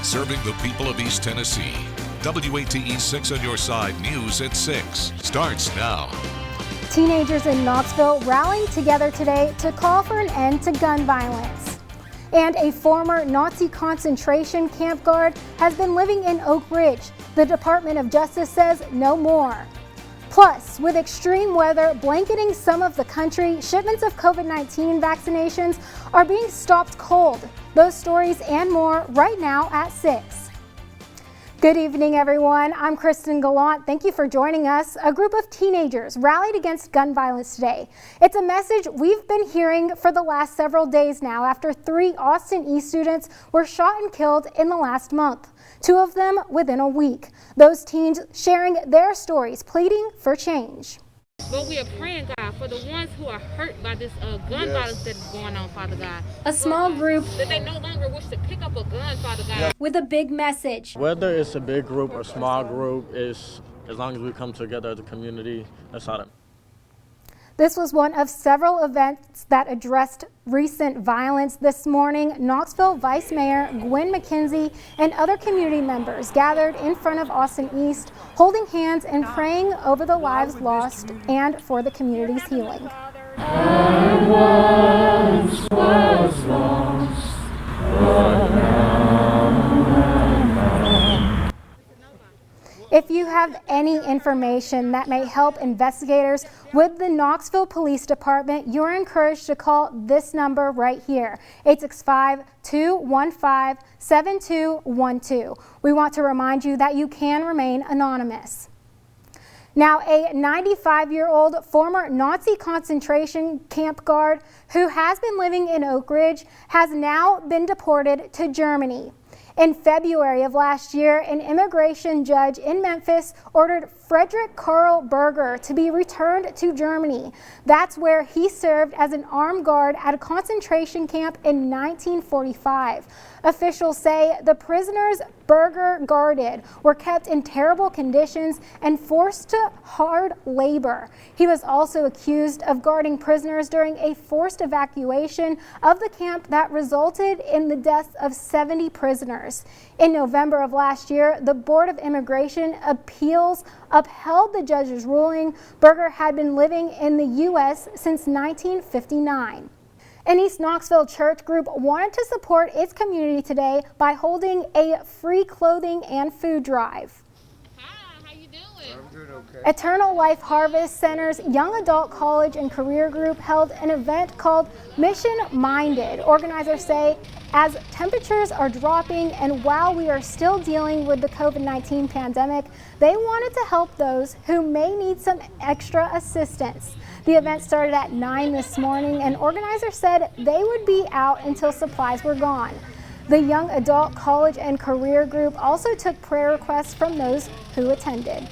serving the people of East Tennessee. WATE 6 on your side, news at 6 starts now. Teenagers in Knoxville rallying together today to call for an end to gun violence. And a former Nazi concentration camp guard has been living in Oak Ridge. The Department of Justice says no more. Plus, with extreme weather blanketing some of the country, shipments of COVID-19 vaccinations are being stopped cold. Those stories and more right now at 6. Good evening, everyone. I'm Kristen Gallant. Thank you for joining us. A group of teenagers rallied against gun violence today. It's a message we've been hearing for the last several days now after 3 Austin East students were shot and killed in the last month. 2 of them within a week. Those teens sharing their stories, pleading for change. But we are praying, God, for the ones who are hurt by this gun violence that is going on, Father God. A small group that they no longer wish to pick up a gun, Father God. With a big message. Whether it's a big group or small group, as long as we come together as a community, that's how. This was one of several events that addressed recent violence this morning. Knoxville Vice Mayor Gwen McKenzie and other community members gathered in front of Austin East, holding hands and praying over the lives lost and for the community's healing. I once was lost, but now I'm found. If you have any information that may help investigators with the Knoxville Police Department, you're encouraged to call this number right here, 865-215-7212. We want to remind you that you can remain anonymous. Now, a 95-year-old former Nazi concentration camp guard who has been living in Oak Ridge has now been deported to Germany. In February of last year, an immigration judge in Memphis ordered Frederick Karl Berger to be returned to Germany. That's where he served as an armed guard at a concentration camp in 1945. Officials say the prisoners Berger guarded were kept in terrible conditions and forced to hard labor. He was also accused of guarding prisoners during a forced evacuation of the camp that resulted in the deaths of 70 prisoners. In November of last year, the Board of Immigration Appeals upheld the judge's ruling. Berger had been living in the U.S. since 1959. An East Knoxville church group wanted to support its community today by holding a free clothing and food drive. Hi, how you doing? I'm doing okay. Eternal Life Harvest Center's Young Adult College and Career Group held an event called Mission Minded. Organizers say as temperatures are dropping and while we are still dealing with the COVID-19 pandemic, they wanted to help those who may need some extra assistance. The event started at 9 this morning, and organizers said they would be out until supplies were gone. The Young Adult College and Career Group also took prayer requests from those who attended.